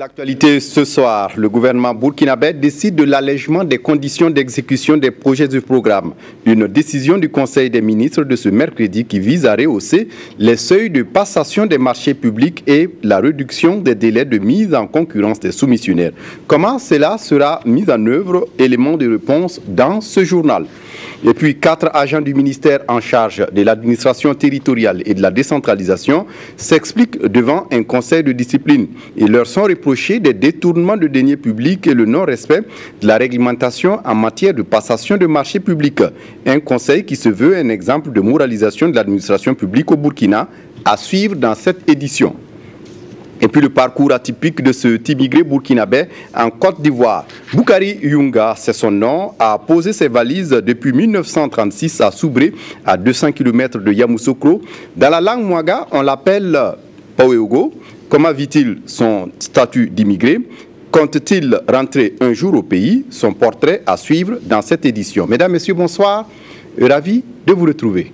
l'actualité ce soir, le gouvernement burkinabé décide de l'allègement des conditions d'exécution des projets du programme. Une décision du Conseil des ministres de ce mercredi qui vise à rehausser les seuils de passation des marchés publics et la réduction des délais de mise en concurrence des soumissionnaires. Comment cela sera mis en œuvre? Élément de réponse dans ce journal. Et puis, 4 agents du ministère en charge de l'administration territoriale et de la décentralisation s'expliquent devant un conseil de discipline. Ils leur sont reprochés des détournements de deniers publics et le non-respect de la réglementation en matière de passation de marchés publics. Un conseil qui se veut un exemple de moralisation de l'administration publique au Burkina à suivre dans cette édition. Et puis le parcours atypique de ce immigré burkinabé en Côte d'Ivoire. Boukari Yunga, c'est son nom, a posé ses valises depuis 1936 à Soubré, à 200 km de Yamoussoukro. Dans la langue mouaga, on l'appelle Paweogo. Comment vit-il son statut d'immigré? Compte-t-il rentrer un jour au pays? Son portrait à suivre dans cette édition. Mesdames, Messieurs, bonsoir. Ravi de vous retrouver.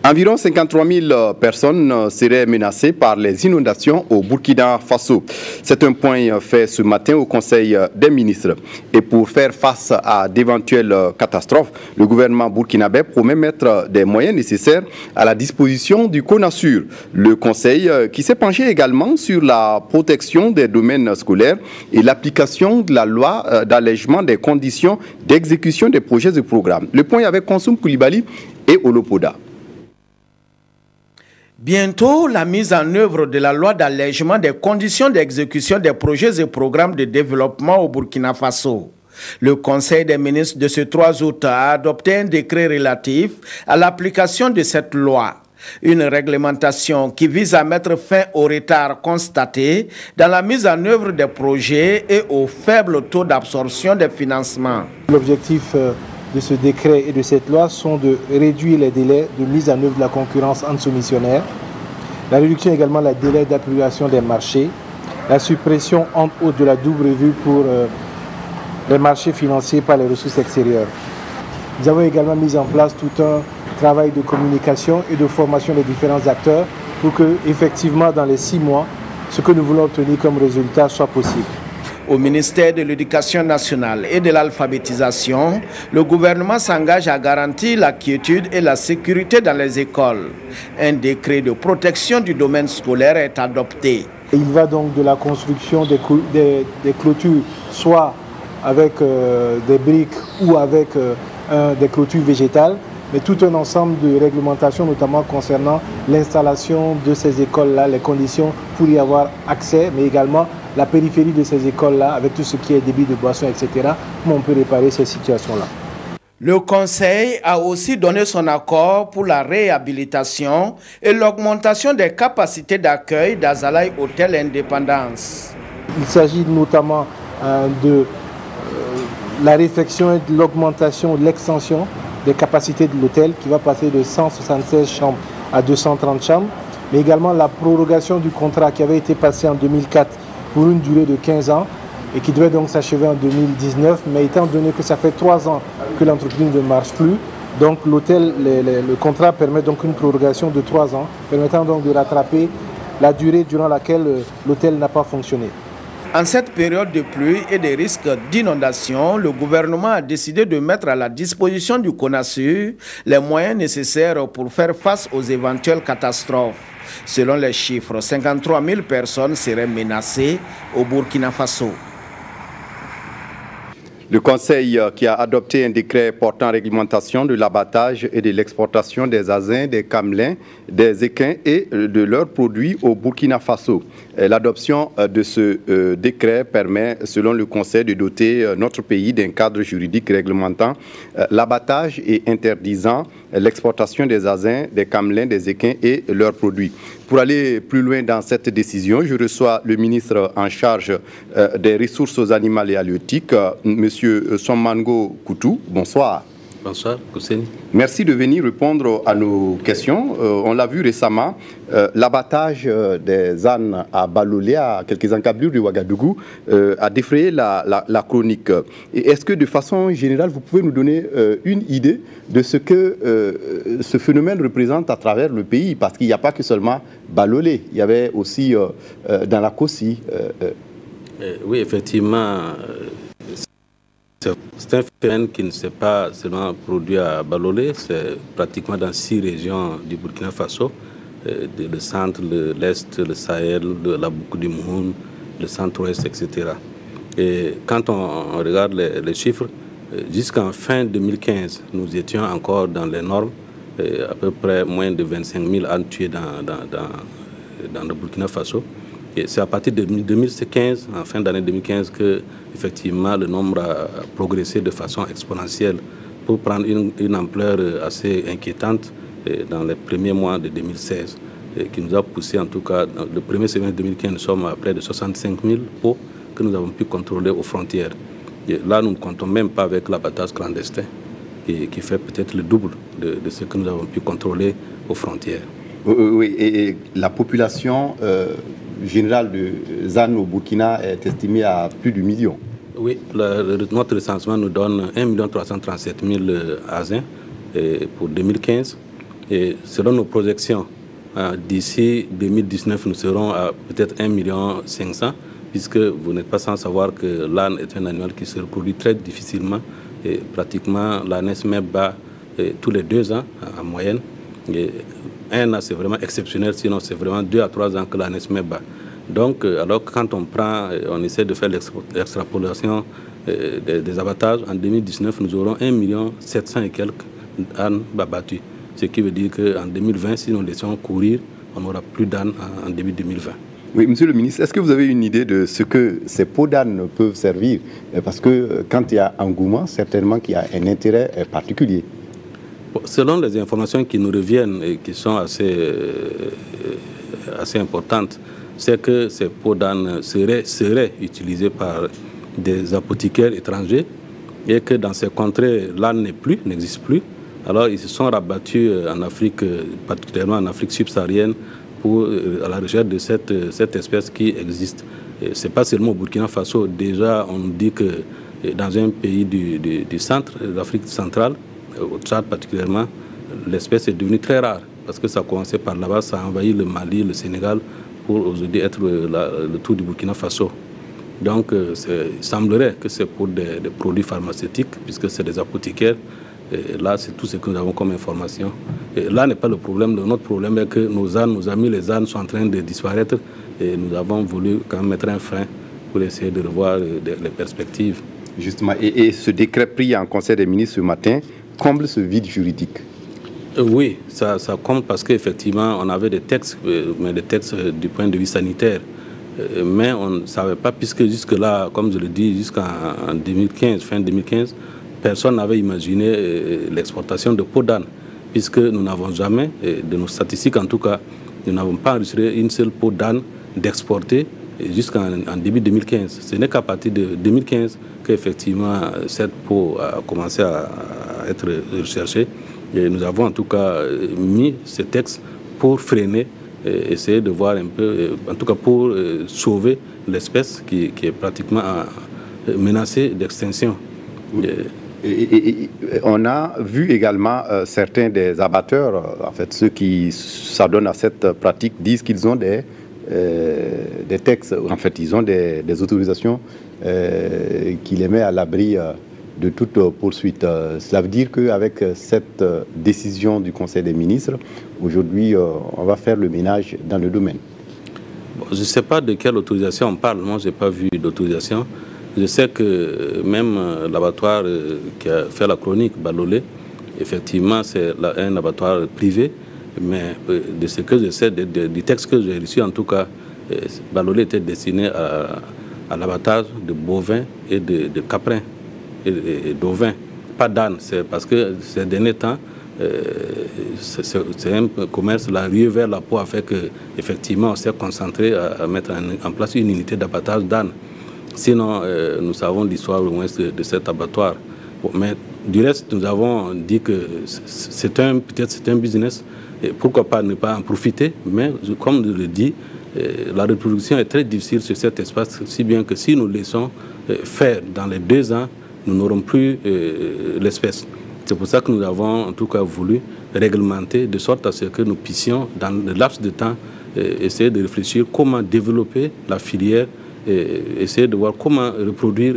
Environ 53 000 personnes seraient menacées par les inondations au Burkina Faso. C'est un point fait ce matin au Conseil des ministres. Et pour faire face à d'éventuelles catastrophes, le gouvernement burkinabé promet mettre des moyens nécessaires à la disposition du CONASUR. Le Conseil qui s'est penché également sur la protection des domaines scolaires et l'application de la loi d'allègement des conditions d'exécution des projets et programmes. Le point avec Konsoum Koulibaly et Olopoda. Bientôt, la mise en œuvre de la loi d'allègement des conditions d'exécution des projets et programmes de développement au Burkina Faso. Le Conseil des ministres de ce 3 août a adopté un décret relatif à l'application de cette loi. Une réglementation qui vise à mettre fin au retard constaté dans la mise en œuvre des projets et au faible taux d'absorption des financements. L'objectif de ce décret et de cette loi sont de réduire les délais de mise en œuvre de la concurrence entre soumissionnaires, la réduction également des délais d'application des marchés, la suppression entre autres de la double revue pour les marchés financiers par les ressources extérieures. Nous avons également mis en place tout un travail de communication et de formation des différents acteurs pour que, effectivement, dans les 6 mois, ce que nous voulons obtenir comme résultat soit possible. Au ministère de l'Éducation nationale et de l'alphabétisation, le gouvernement s'engage à garantir la quiétude et la sécurité dans les écoles. Un décret de protection du domaine scolaire est adopté. Il va donc de la construction des clôtures, soit avec des briques ou avec des clôtures végétales, mais tout un ensemble de réglementations, notamment concernant l'installation de ces écoles-là, les conditions pour y avoir accès, mais également la périphérie de ces écoles-là, avec tout ce qui est débit de boissons, etc., comment on peut réparer ces situations-là. Le Conseil a aussi donné son accord pour la réhabilitation et l'augmentation des capacités d'accueil d'Azalaï Hôtel Indépendance. Il s'agit notamment de la réflexion et de l'augmentation, de l'extension des capacités de l'hôtel qui va passer de 176 chambres à 230 chambres, mais également la prorogation du contrat qui avait été passé en 2004 pour une durée de 15 ans et qui devait donc s'achever en 2019, mais étant donné que ça fait 3 ans que l'entreprise ne marche plus, donc le contrat permet donc une prorogation de 3 ans, permettant donc de rattraper la durée durant laquelle l'hôtel n'a pas fonctionné. En cette période de pluie et des risques d'inondation, le gouvernement a décidé de mettre à la disposition du CONASUR les moyens nécessaires pour faire face aux éventuelles catastrophes. Selon les chiffres, 53 000 personnes seraient menacées au Burkina Faso. Le Conseil qui a adopté un décret portant réglementation de l'abattage et de l'exportation des asins, des camelins, des équins et de leurs produits au Burkina Faso. L'adoption de ce décret permet, selon le Conseil, de doter notre pays d'un cadre juridique réglementant l'abattage et interdisant l'exportation des asins, des camelins, des équins et leurs produits. Pour aller plus loin dans cette décision, je reçois le ministre en charge des ressources animales et halieutiques, M. Sommango Koutou. Bonsoir. Bonsoir, Kousseni. Merci de venir répondre à nos questions. On l'a vu récemment, l'abattage des ânes à Balolé, à quelques encablures de Ouagadougou, a défrayé la chronique. Est-ce que de façon générale, vous pouvez nous donner une idée de ce que ce phénomène représente à travers le pays? Parce qu'il n'y a pas que seulement Balolé, il y avait aussi dans la Kossi. Oui, effectivement. C'est un phénomène qui ne s'est pas seulement produit à Balolé, c'est pratiquement dans 6 régions du Burkina Faso, le centre, l'est, le Sahel, la Boukou du Moun, le centre-ouest, etc. Et quand on regarde les chiffres, jusqu'en fin 2015, nous étions encore dans les normes, à peu près moins de 25 000 ânes tués dans le Burkina Faso. Et c'est à partir de 2015, en fin d'année 2015, que effectivement le nombre a progressé de façon exponentielle pour prendre une ampleur assez inquiétante dans les premiers mois de 2016, qui nous a poussé, en tout cas, le premier semestre 2015, nous sommes à près de 65 000 pots que nous avons pu contrôler aux frontières. Et là, nous ne comptons même pas avec l'abattage clandestin, qui fait peut-être le double de ce que nous avons pu contrôler aux frontières. Oui, et la population générale de ZAN au Burkina est estimée à plus du million. Oui, notre recensement nous donne 1 337 000 Azins pour 2015. Et selon nos projections, d'ici 2019, nous serons à peut-être 1 500 000, puisque vous n'êtes pas sans savoir que l'âne est un animal qui se reproduit très difficilement. Et pratiquement, l'ânesse met bas tous les 2 ans en moyenne. Et 1 an, c'est vraiment exceptionnel, sinon c'est vraiment 2 à 3 ans que l'ânesse met bas. Donc, alors quand on essaie de faire l'extrapolation des abattages, en 2019, nous aurons 1 700 000 et quelques ânes battus. Ce qui veut dire qu'en 2020, si nous laissons courir, on n'aura plus d'ânes en début 2020. Oui, monsieur le ministre, est-ce que vous avez une idée de ce que ces pots d'âne peuvent servir? Parce que quand il y a engouement, certainement qu'il y a un intérêt particulier. Selon les informations qui nous reviennent et qui sont assez importantes, c'est que ces pots d'âne seraient utilisés par des apothicaires étrangers et que dans ces contrées, l'âne n'existe plus. Alors ils se sont rabattus en Afrique, particulièrement en Afrique subsaharienne, à la recherche de cette espèce qui existe. Ce n'est pas seulement au Burkina Faso. Déjà, on dit que dans un pays du centre, l'Afrique centrale, au Tchad particulièrement, l'espèce est devenue très rare parce que ça a commencé par là-bas, ça a envahi le Mali, le Sénégal, pour aujourd'hui être le tour du Burkina Faso. Donc, il semblerait que c'est pour des produits pharmaceutiques, puisque c'est des apothicaires. Et là, c'est tout ce que nous avons comme information. Et là n'est pas le problème. Notre problème est que nos amis les ânes sont en train de disparaître et nous avons voulu quand même mettre un frein pour essayer de revoir les perspectives. Justement, et ce décret pris en Conseil des ministres ce matin comble ce vide juridique. Oui, ça comble parce qu'effectivement, on avait des textes, mais des textes du point de vue sanitaire. Mais on ne savait pas, puisque jusque-là, comme je le dis, jusqu'en 2015, fin 2015, personne n'avait imaginé l'exportation de peau d'âne, puisque nous n'avons jamais, de nos statistiques en tout cas, nous n'avons pas enregistré une seule peau d'âne d'exporter jusqu'en début 2015. Ce n'est qu'à partir de 2015 qu'effectivement cette peau a commencé à être recherchée. Et nous avons en tout cas mis ce texte pour freiner, essayer de voir un peu, en tout cas pour sauver l'espèce qui est pratiquement menacée d'extinction. Et on a vu également certains des abatteurs, en fait ceux qui s'adonnent à cette pratique, disent qu'ils ont des textes, en fait ils ont des autorisations qui les met à l'abri de toute poursuite. Cela veut dire qu'avec cette décision du Conseil des ministres, aujourd'hui, on va faire le ménage dans le domaine. Bon, je ne sais pas de quelle autorisation on parle. Moi, je n'ai pas vu d'autorisation. Je sais que même l'abattoir qui a fait la chronique, Balolé, effectivement, c'est un abattoir privé. Mais de ce que je sais, du texte que j'ai reçu, en tout cas, Balolé était destiné à l'abattage de bovins et de caprins. Et d'ovins, pas d'âne, c'est parce que ces derniers temps, c'est un commerce, la ruée vers la peau a fait qu'effectivement on s'est concentré à mettre en place une unité d'abattage d'âne. Sinon, nous savons l'histoire au moins de cet abattoir. Mais du reste, nous avons dit que peut-être c'est un business, et pourquoi pas ne pas en profiter, mais comme je le dis, la reproduction est très difficile sur cet espace, si bien que si nous laissons faire dans les 2 ans, nous n'aurons plus l'espèce. C'est pour ça que nous avons en tout cas voulu réglementer de sorte à ce que nous puissions, dans le laps de temps, essayer de réfléchir comment développer la filière, essayer de voir comment reproduire,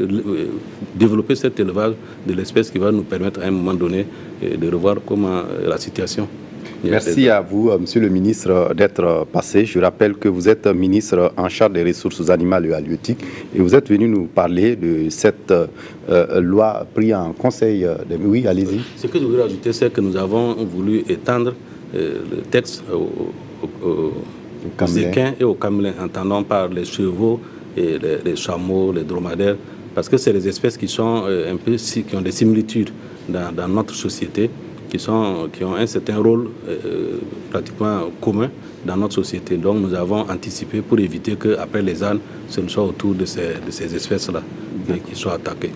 développer cet élevage de l'espèce qui va nous permettre à un moment donné de revoir comment la situation. Merci à vous, Monsieur le ministre, d'être passé. Je rappelle que vous êtes ministre en charge des ressources animales et halieutiques et vous êtes venu nous parler de cette loi prise en conseil. Oui, allez-y. Ce que je voudrais ajouter, c'est que nous avons voulu étendre le texte aux équins et aux camelins, entendant par les chevaux et les chameaux, les dromadaires, parce que c'est des espèces qui sont qui ont des similitudes dans notre société, qui ont un certain rôle pratiquement commun dans notre société. Donc nous avons anticipé pour éviter qu'après les ânes, ce ne soit autour de ces espèces-là qui soient attaquées.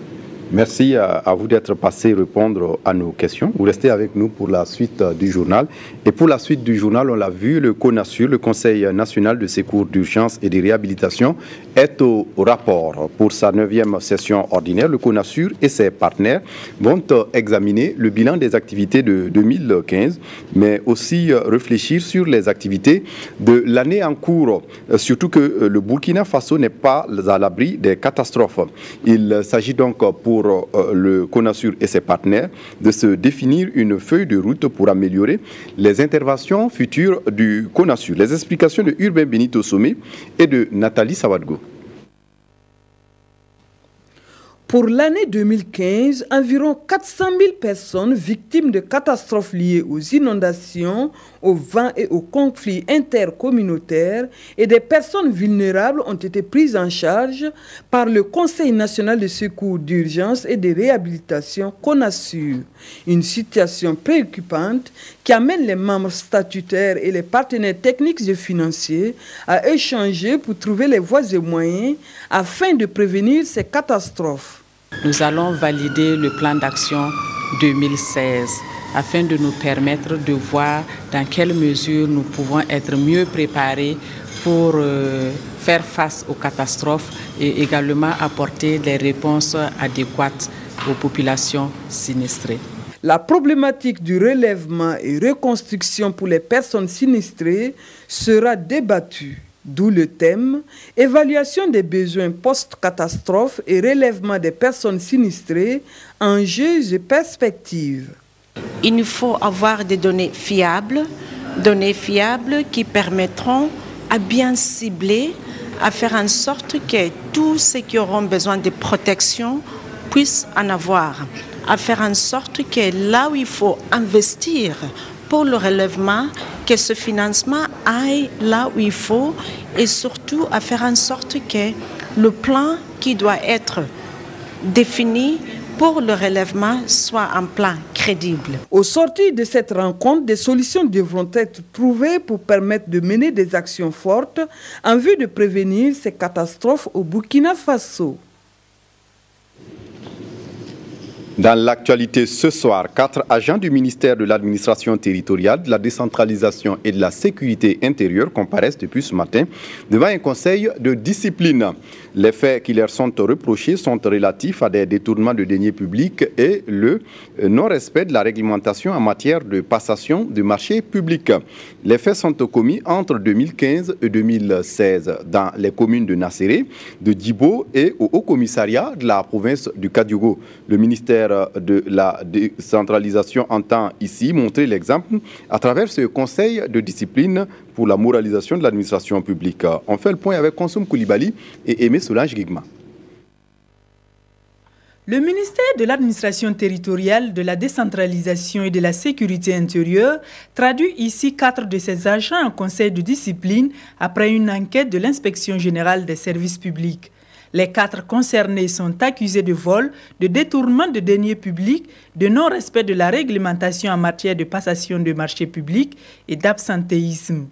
Merci à vous d'être passé répondre à nos questions. Vous restez avec nous pour la suite du journal. Et pour la suite du journal, on l'a vu, le CONASUR, le Conseil national de secours d'urgence et de réhabilitation, est au rapport. Pour sa 9e session ordinaire, le CONASUR et ses partenaires vont examiner le bilan des activités de 2015, mais aussi réfléchir sur les activités de l'année en cours, surtout que le Burkina Faso n'est pas à l'abri des catastrophes. Il s'agit donc pour le CONASUR et ses partenaires de se définir une feuille de route pour améliorer les interventions futures du CONASUR. Les explications de Urbain Benito Somé et de Nathalie Sawadgo. Pour l'année 2015, environ 400 000 personnes victimes de catastrophes liées aux inondations, aux vents et aux conflits intercommunautaires et des personnes vulnérables ont été prises en charge par le Conseil national de secours d'urgence et de réhabilitation CONASUR. Une situation préoccupante qui amène les membres statutaires et les partenaires techniques et financiers à échanger pour trouver les voies et moyens afin de prévenir ces catastrophes. Nous allons valider le plan d'action 2016 afin de nous permettre de voir dans quelle mesure nous pouvons être mieux préparés pour faire face aux catastrophes et également apporter des réponses adéquates aux populations sinistrées. La problématique du relèvement et reconstruction pour les personnes sinistrées sera débattue. D'où le thème « Évaluation des besoins post-catastrophe et relèvement des personnes sinistrées, enjeux et perspectives ». Il nous faut avoir des données fiables qui permettront à bien cibler, à faire en sorte que tous ceux qui auront besoin de protection puissent en avoir, à faire en sorte que là où il faut investir pour le relèvement, que ce financement aille là où il faut et surtout à faire en sorte que le plan qui doit être défini pour le relèvement soit un plan crédible. Au sortir de cette rencontre, des solutions devront être trouvées pour permettre de mener des actions fortes en vue de prévenir ces catastrophes au Burkina Faso. Dans l'actualité ce soir, 4 agents du ministère de l'administration territoriale, de la décentralisation et de la sécurité intérieure comparaissent depuis ce matin devant un conseil de discipline. Les faits qui leur sont reprochés sont relatifs à des détournements de deniers publics et le non-respect de la réglementation en matière de passation de marchés publics. Les faits sont commis entre 2015 et 2016 dans les communes de Nasséré, de Djibo et au Haut-Commissariat de la province du Kadiogo. Le ministère de la décentralisation entend ici montrer l'exemple à travers ce conseil de discipline pour la moralisation de l'administration publique. On fait le point avec Konsoum Koulibaly et Aimé Solange Guigma. Le ministère de l'administration territoriale, de la décentralisation et de la sécurité intérieure traduit ici 4 de ses agents en conseil de discipline après une enquête de l'inspection générale des services publics. Les 4 concernés sont accusés de vol, de détournement de deniers publics, de non-respect de la réglementation en matière de passation de marchés publics et d'absentéisme.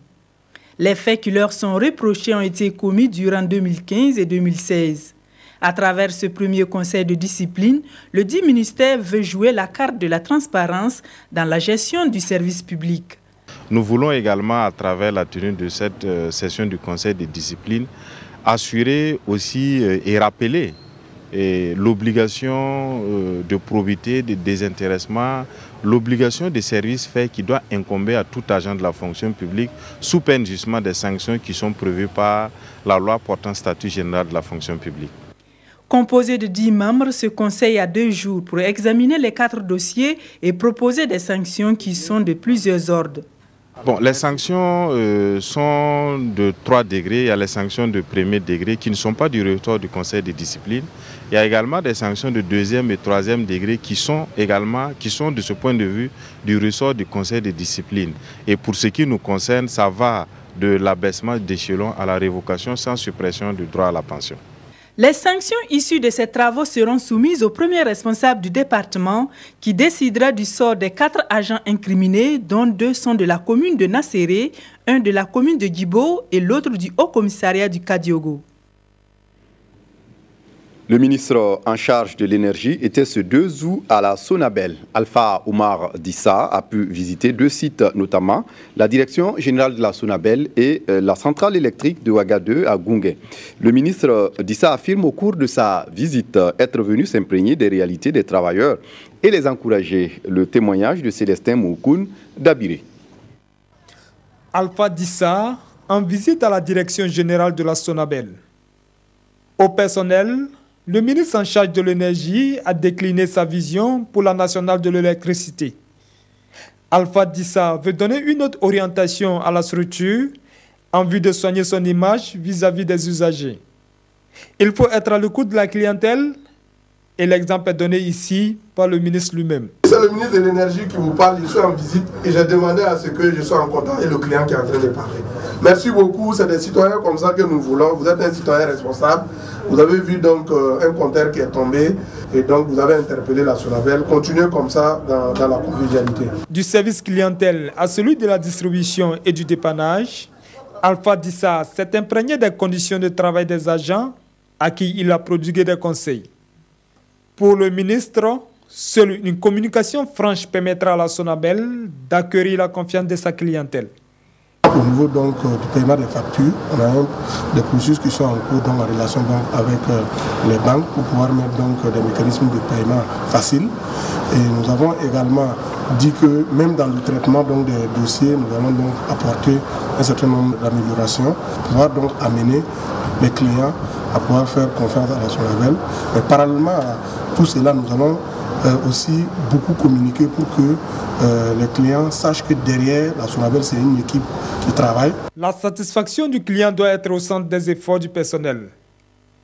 Les faits qui leur sont reprochés ont été commis durant 2015 et 2016. À travers ce premier conseil de discipline, le dit ministère veut jouer la carte de la transparence dans la gestion du service public. Nous voulons également, à travers la tenue de cette session du conseil de discipline, assurer aussi et rappeler l'obligation de probité, de désintéressement, l'obligation des services faits qui doit incomber à tout agent de la fonction publique sous peine justement des sanctions qui sont prévues par la loi portant statut général de la fonction publique. Composé de 10 membres, ce conseil a 2 jours pour examiner les 4 dossiers et proposer des sanctions qui sont de plusieurs ordres. Bon, les sanctions sont de 3 degrés. Il y a les sanctions de premier degré qui ne sont pas du ressort du conseil de discipline. Il y a également des sanctions de 2e et 3e degré qui sont de ce point de vue du ressort du conseil de discipline. Et pour ce qui nous concerne, ça va de l'abaissement d'échelon à la révocation sans suppression du droit à la pension. Les sanctions issues de ces travaux seront soumises au premier responsable du département qui décidera du sort des 4 agents incriminés, dont 2 sont de la commune de Nasséré, 1 de la commune de Djibo et l'autre du Haut-Commissariat du Kadiogo. Le ministre en charge de l'énergie était ce 2 août à la Sonabel. Alpha Oumar Dissa a pu visiter 2 sites, notamment la direction générale de la Sonabel et la centrale électrique de Ouaga 2 à Goungué. Le ministre Dissa affirme au cours de sa visite être venu s'imprégner des réalités des travailleurs et les encourager. Le témoignage de Célestin Moukoun d'Abiré. Alpha Dissa en visite à la direction générale de la Sonabel. Au personnel, le ministre en charge de l'énergie a décliné sa vision pour la nationale de l'électricité. Alpha Dissa veut donner une autre orientation à la structure en vue de soigner son image vis-à-vis des usagers. Il faut être à l'écoute de la clientèle et l'exemple est donné ici par le ministre lui-même. C'est le ministre de l'énergie qui vous parle, je suis en visite et j'ai demandé à ce que je sois en contact avec le client qui est en train de parler. Merci beaucoup, c'est des citoyens comme ça que nous voulons. Vous êtes un citoyen responsable. Vous avez vu donc un compteur qui est tombé et donc vous avez interpellé la Sonabel. Continuez comme ça dans la convivialité. Du service clientèle à celui de la distribution et du dépannage, Alpha Dissa s'est imprégné des conditions de travail des agents à qui il a prodigué des conseils. Pour le ministre, seule une communication franche permettra à la Sonabel d'acquérir la confiance de sa clientèle. Au niveau donc du paiement des factures, on a des processus qui sont en cours en relation donc, avec les banques pour pouvoir mettre donc des mécanismes de paiement faciles. Et nous avons également dit que même dans le traitement donc, des dossiers, nous allons donc apporter un certain nombre d'améliorations pour pouvoir donc amener les clients à pouvoir faire confiance à la Sonabel. Mais parallèlement à tout cela, nous allons aussi beaucoup communiquer pour que les clients sachent que derrière la Sonabel, c'est une équipe qui travaille. La satisfaction du client doit être au centre des efforts du personnel.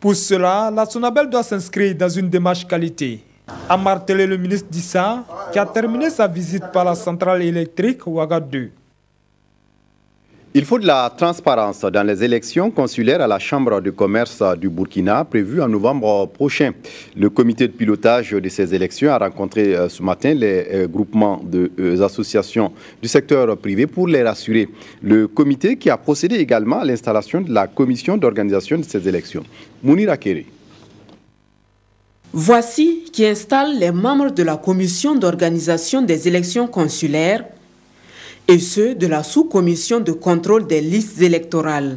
Pour cela, la Sonabel doit s'inscrire dans une démarche qualité, a martelé le ministre Dissa, qui a terminé sa visite par la centrale électrique Ouaga 2. Il faut de la transparence dans les élections consulaires à la Chambre de commerce du Burkina prévues en novembre prochain. Le comité de pilotage de ces élections a rencontré ce matin les groupements des associations du secteur privé pour les rassurer. Le comité qui a procédé également à l'installation de la commission d'organisation de ces élections. Mounira Kéré. Voici qui installe les membres de la commission d'organisation des élections consulaires et ceux de la sous-commission de contrôle des listes électorales.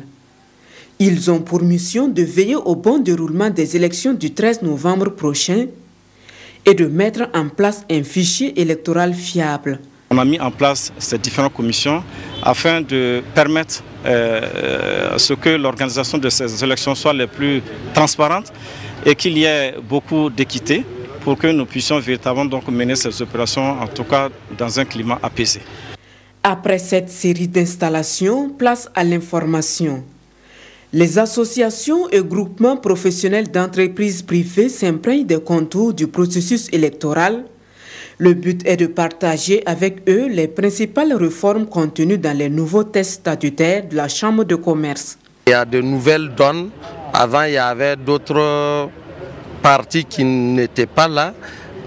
Ils ont pour mission de veiller au bon déroulement des élections du 13 novembre prochain et de mettre en place un fichier électoral fiable. On a mis en place ces différentes commissions afin de permettre à ce que l'organisation de ces élections soit les plus transparente et qu'il y ait beaucoup d'équité pour que nous puissions véritablement donc mener ces opérations, en tout cas dans un climat apaisé. Après cette série d'installations, place à l'information. Les associations et groupements professionnels d'entreprises privées s'imprègnent des contours du processus électoral. Le but est de partager avec eux les principales réformes contenues dans les nouveaux textes statutaires de la Chambre de commerce. Il y a de nouvelles donnes. Avant, il y avait d'autres partis qui n'étaient pas là.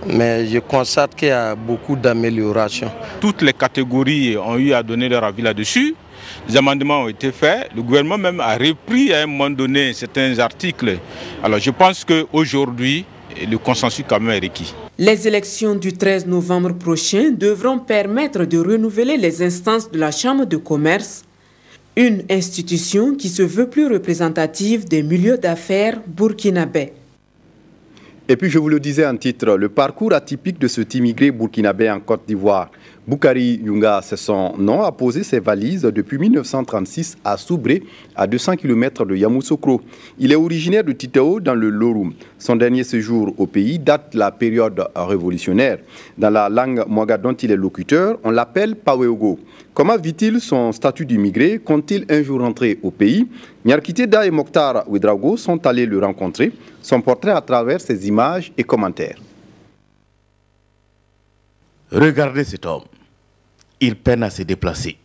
mais je constate qu'il y a beaucoup d'améliorations. Toutes les catégories ont eu à donner leur avis là-dessus. Les amendements ont été faits. Le gouvernement même a repris à un moment donné certains articles. Alors je pense qu'aujourd'hui, le consensus quand même est requis. Les élections du 13 novembre prochain devront permettre de renouveler les instances de la Chambre de commerce, une institution qui se veut plus représentative des milieux d'affaires burkinabais. Et puis je vous le disais en titre, le parcours atypique de cet immigré burkinabé en Côte d'Ivoire. Boukari Yunga, c'est son nom, a posé ses valises depuis 1936 à Soubré, à 200 km de Yamoussoukro. Il est originaire de Titao dans le Lorum. Son dernier séjour au pays date de la période révolutionnaire. Dans la langue mwaga dont il est locuteur, on l'appelle Paweogo. Comment vit-il son statut d'immigré? Compte-t-il un jour rentrer au pays? Nyarkiteda et Mokhtar Ouedraogo sont allés le rencontrer. Son portrait à travers ses images et commentaires. Regardez cet homme. Il peine à se déplacer.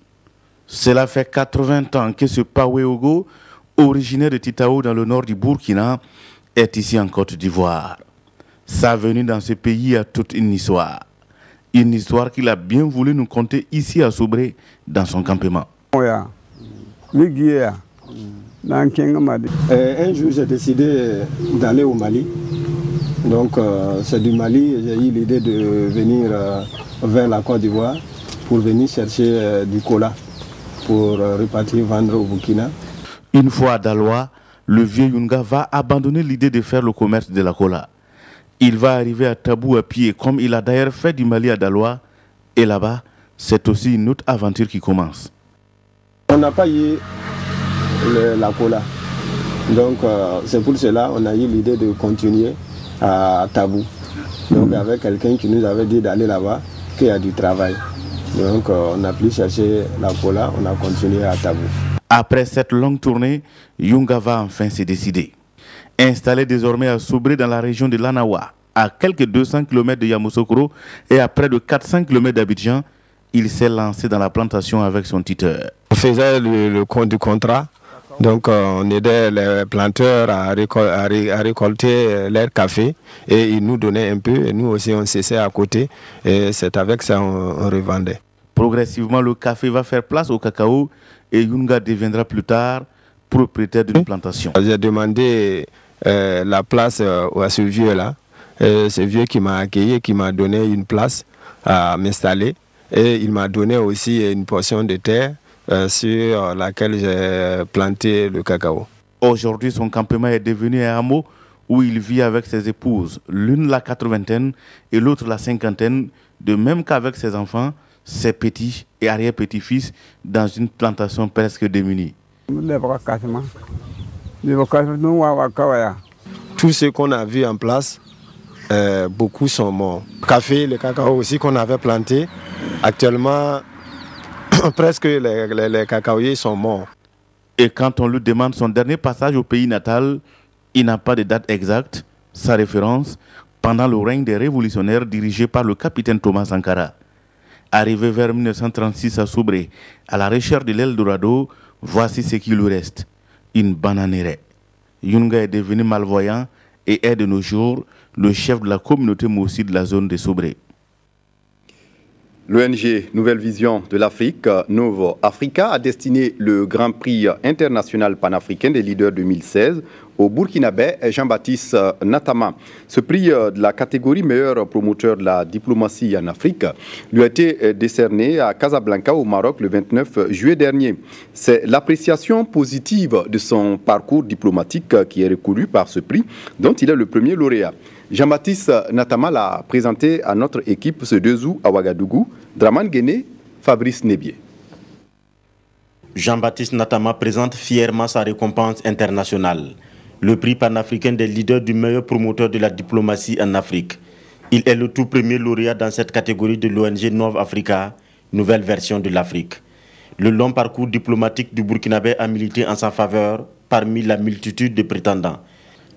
Cela fait 80 ans que ce Paweogo, originaire de Titao dans le nord du Burkina, est ici en Côte d'Ivoire. Sa venue dans ce pays a toute une histoire. Une histoire qu'il a bien voulu nous conter ici à Soubré, dans son campement. Un jour, j'ai décidé d'aller au Mali. Donc, c'est du Mali, j'ai eu l'idée de venir vers la Côte d'Ivoire pour venir chercher du cola pour repartir vendre au Burkina. Une fois à Daloa, le vieux Yunga va abandonner l'idée de faire le commerce de la cola. Il va arriver à Tabou à pied, comme il a d'ailleurs fait du Mali à Daloa. Et là-bas, c'est aussi une autre aventure qui commence. On n'a pas eu la cola. Donc, c'est pour cela qu'on a eu l'idée de continuer à Tabou. Donc, avec quelqu'un qui nous avait dit d'aller là-bas, qu'il y a du travail. Donc, on a pu chercher la cola, on a continué à Tabou. Après cette longue tournée, Yunga va enfin se décider. Installé désormais à Soubré dans la région de l'Anawa, à quelques 200 km de Yamoussoukro et à près de 400 km d'Abidjan, il s'est lancé dans la plantation avec son tuteur. On faisait le compte du contrat, donc on aidait les planteurs à récolter leur café et ils nous donnaient un peu et nous aussi on cessait à côté et c'est avec ça on revendait. Progressivement, le café va faire place au cacao et Yunga deviendra plus tard propriétaire d'une plantation. J'ai demandé la place à ce vieux-là. Ce vieux qui m'a accueilli, qui m'a donné une place à m'installer. Et il m'a donné aussi une portion de terre sur laquelle j'ai planté le cacao. Aujourd'hui, son campement est devenu un hameau où il vit avec ses épouses, l'une la 80aine et l'autre la 50aine, de même qu'avec ses enfants, ses petits et arrière-petits-fils dans une plantation presque démunie. Tout ce qu'on a vu en place, beaucoup sont morts. Le café, le cacao aussi qu'on avait planté, actuellement, presque les cacaoyers sont morts. Et quand on lui demande son dernier passage au pays natal, il n'a pas de date exacte. Sa référence, pendant le règne des révolutionnaires dirigés par le capitaine Thomas Sankara. Arrivé vers 1936 à Soubré, à la recherche de l'Eldorado, voici ce qui lui reste, une bananeraie. Yunga est devenu malvoyant et est de nos jours le chef de la communauté Moussi de la zone de Soubré. L'ONG Nouvelle Vision de l'Afrique, Novo Africa, a destiné le Grand Prix international panafricain des leaders 2016 au Burkinabé Jean-Baptiste Natama. Ce prix de la catégorie meilleur promoteur de la diplomatie en Afrique lui a été décerné à Casablanca au Maroc le 29 juillet dernier. C'est l'appréciation positive de son parcours diplomatique qui est reconnue par ce prix dont il est le premier lauréat. Jean-Baptiste Natama l'a présenté à notre équipe ce 2 août à Ouagadougou. Draman Guéné, Fabrice Nébier. Jean-Baptiste Natama présente fièrement sa récompense internationale, le prix panafricain des leaders du meilleur promoteur de la diplomatie en Afrique. Il est le tout premier lauréat dans cette catégorie de l'ONG Nova Africa, nouvelle version de l'Afrique. Le long parcours diplomatique du Burkinabé a milité en sa faveur parmi la multitude de prétendants.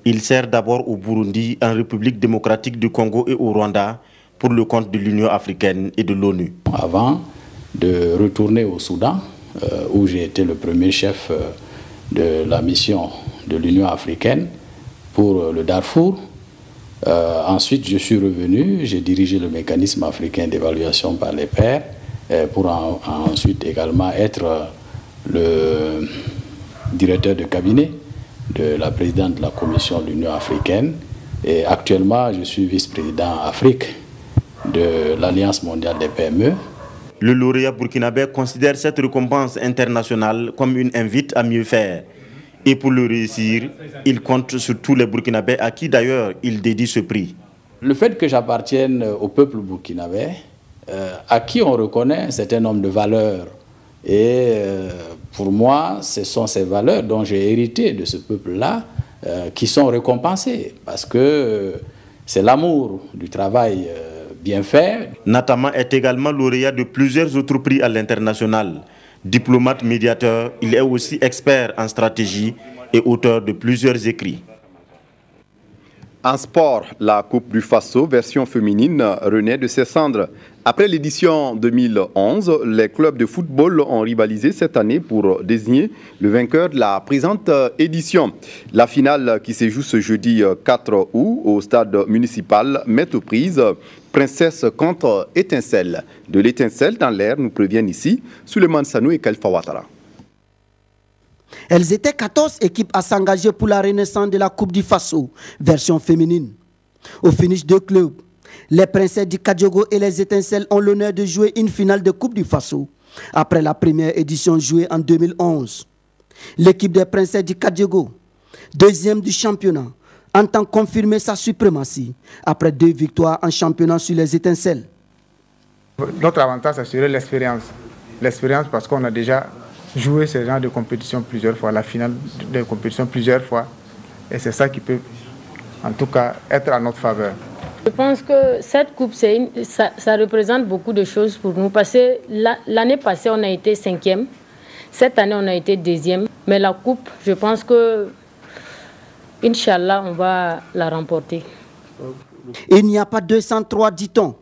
Il sert d'abord au Burundi, en République démocratique du Congo et au Rwanda pour le compte de l'Union africaine et de l'ONU. Avant de retourner au Soudan, où j'ai été le premier chef de la mission de l'Union africaine pour le Darfour, Ensuite, je suis revenu, j'ai dirigé le mécanisme africain d'évaluation par les pairs pour ensuite également être le directeur de cabinet de la présidente de la Commission de l'Union africaine. Et actuellement, je suis vice-président Afrique de l'Alliance mondiale des PME. Le lauréat burkinabé considère cette récompense internationale comme une invite à mieux faire. Et pour le réussir, il compte sur tous les Burkinabés à qui d'ailleurs il dédie ce prix. Le fait que j'appartienne au peuple burkinabé, à qui on reconnaît un certain nombre de valeurs. Et pour moi, ce sont ces valeurs dont j'ai hérité de ce peuple-là qui sont récompensées. Parce que c'est l'amour du travail bien fait. Natama est également lauréat de plusieurs autres prix à l'international. Diplomate médiateur, il est aussi expert en stratégie et auteur de plusieurs écrits. En sport, la Coupe du Faso, version féminine, renaît de ses cendres. Après l'édition 2011, les clubs de football ont rivalisé cette année pour désigner le vainqueur de la présente édition. La finale qui se joue ce jeudi 4 août au stade municipal met aux prises Princesse contre Étincelle. De l'étincelle dans l'air, nous préviennent ici Souleymane Sanou et Khalifa Ouattara. Elles étaient 14 équipes à s'engager pour la renaissance de la Coupe du Faso, version féminine. Au finish, 2 clubs, les Princesses du Kadiogo et les Étincelles, ont l'honneur de jouer une finale de Coupe du Faso, après la première édition jouée en 2011. L'équipe des Princesses du Kadiogo, deuxième du championnat, entend confirmer sa suprématie, après 2 victoires en championnat sur les Étincelles. Notre avantage, c'est l'expérience. L'expérience parce qu'on a déjà jouer ce genre de compétition plusieurs fois, la finale de compétition plusieurs fois. Et c'est ça qui peut, en tout cas, être à notre faveur. Je pense que cette coupe, ça représente beaucoup de choses pour nous. Parce que l'année passée, on a été 5e. Cette année, on a été 2e. Mais la coupe, je pense que, Inch'Allah, on va la remporter. Il n'y a pas 203, dit-on.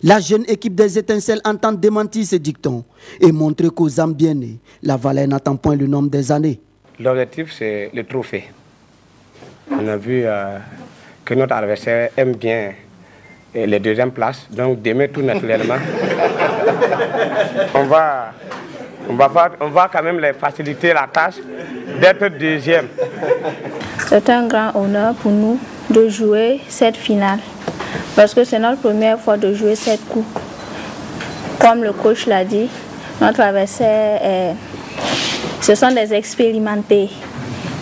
La jeune équipe des Étincelles entend démentir ce dicton et montrer qu'aux Zambiennes, la valeur n'attend point le nombre des années. L'objectif, c'est le trophée. On a vu que notre adversaire aime bien les deuxièmes places, donc demain tout naturellement. on va quand même les faciliter la tâche d'être deuxième. C'est un grand honneur pour nous de jouer cette finale. Parce que c'est notre première fois de jouer cette coupe. Comme le coach l'a dit, notre adversaire, ce sont des expérimentés.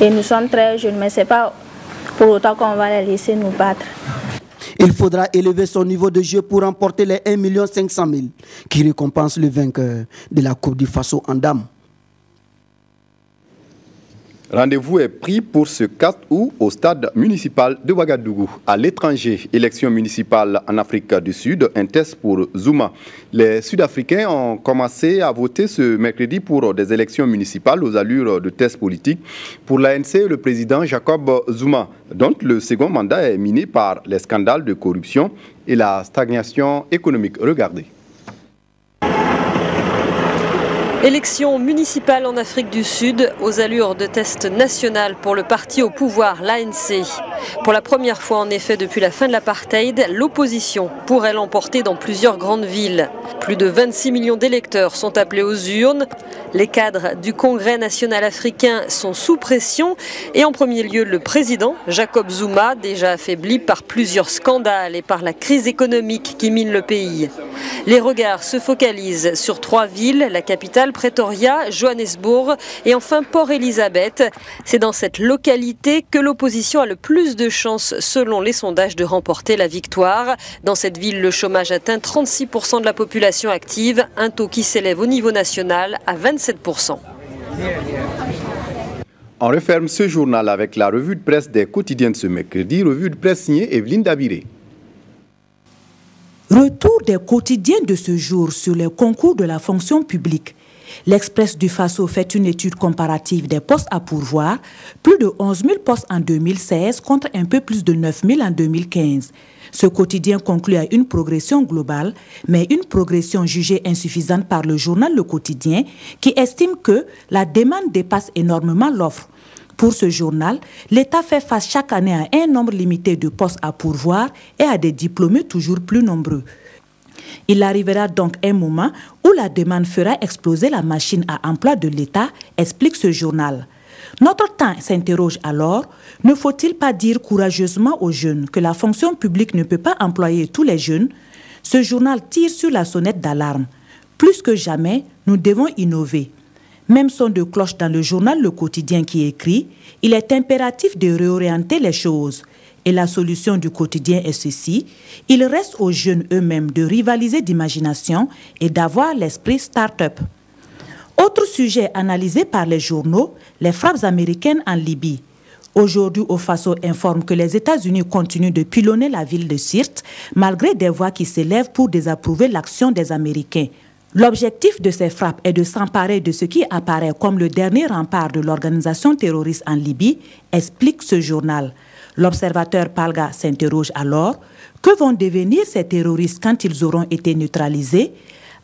Et nous sommes très jeunes, mais ce n'est pas pour autant qu'on va les laisser nous battre. Il faudra élever son niveau de jeu pour remporter les 1 500 000 qui récompensent le vainqueur de la Coupe du Faso en dames. Rendez-vous est pris pour ce 4 août au stade municipal de Ouagadougou. À l'étranger, élection municipale en Afrique du Sud, un test pour Zuma. Les Sud-Africains ont commencé à voter ce mercredi pour des élections municipales aux allures de test politique pour l'ANC et le président Jacob Zuma, dont le second mandat est miné par les scandales de corruption et la stagnation économique. Regardez. Élection municipale en Afrique du Sud, aux allures de test national pour le parti au pouvoir, l'ANC. Pour la première fois en effet depuis la fin de l'apartheid, l'opposition pourrait l'emporter dans plusieurs grandes villes. Plus de 26 millions d'électeurs sont appelés aux urnes. Les cadres du Congrès national africain sont sous pression et en premier lieu le président Jacob Zuma, déjà affaibli par plusieurs scandales et par la crise économique qui mine le pays. Les regards se focalisent sur 3 villes, la capitale Pretoria, Johannesburg et enfin Port Elizabeth. C'est dans cette localité que l'opposition a le plus de chances, selon les sondages, de remporter la victoire. Dans cette ville, le chômage atteint 36% de la population active, un taux qui s'élève au niveau national à 27%. On referme ce journal avec la revue de presse des quotidiens de ce mercredi, revue de presse signée Evelyne Dabiré. Retour des quotidiens de ce jour sur les concours de la fonction publique. L'Express du Faso fait une étude comparative des postes à pourvoir, plus de 11 000 postes en 2016 contre un peu plus de 9 000 en 2015. Ce quotidien conclut à une progression globale, mais une progression jugée insuffisante par le journal Le Quotidien, qui estime que la demande dépasse énormément l'offre. Pour ce journal, l'État fait face chaque année à un nombre limité de postes à pourvoir et à des diplômés toujours plus nombreux. Il arrivera donc un moment où la demande fera exploser la machine à emploi de l'État, explique ce journal. Notre temps s'interroge alors, ne faut-il pas dire courageusement aux jeunes que la fonction publique ne peut pas employer tous les jeunes? Ce journal tire sur la sonnette d'alarme. Plus que jamais, nous devons innover. Même son de cloche dans le journal Le Quotidien qui écrit « Il est impératif de réorienter les choses ». Et la solution du quotidien est ceci, il reste aux jeunes eux-mêmes de rivaliser d'imagination et d'avoir l'esprit start-up. Autre sujet analysé par les journaux, les frappes américaines en Libye. Aujourd'hui, OFASO informe que les États-Unis continuent de pilonner la ville de Sirte, malgré des voix qui s'élèvent pour désapprouver l'action des Américains. L'objectif de ces frappes est de s'emparer de ce qui apparaît comme le dernier rempart de l'organisation terroriste en Libye, explique ce journal. L'observateur Palga s'interroge alors, que vont devenir ces terroristes quand ils auront été neutralisés?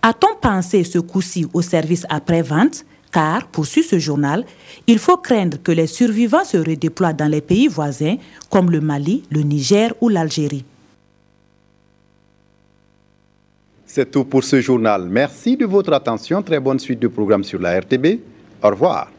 A-t-on pensé ce coup-ci au service après-vente? Car, poursuit ce journal, il faut craindre que les survivants se redéploient dans les pays voisins comme le Mali, le Niger ou l'Algérie. C'est tout pour ce journal. Merci de votre attention. Très bonne suite de programmes sur la RTB. Au revoir.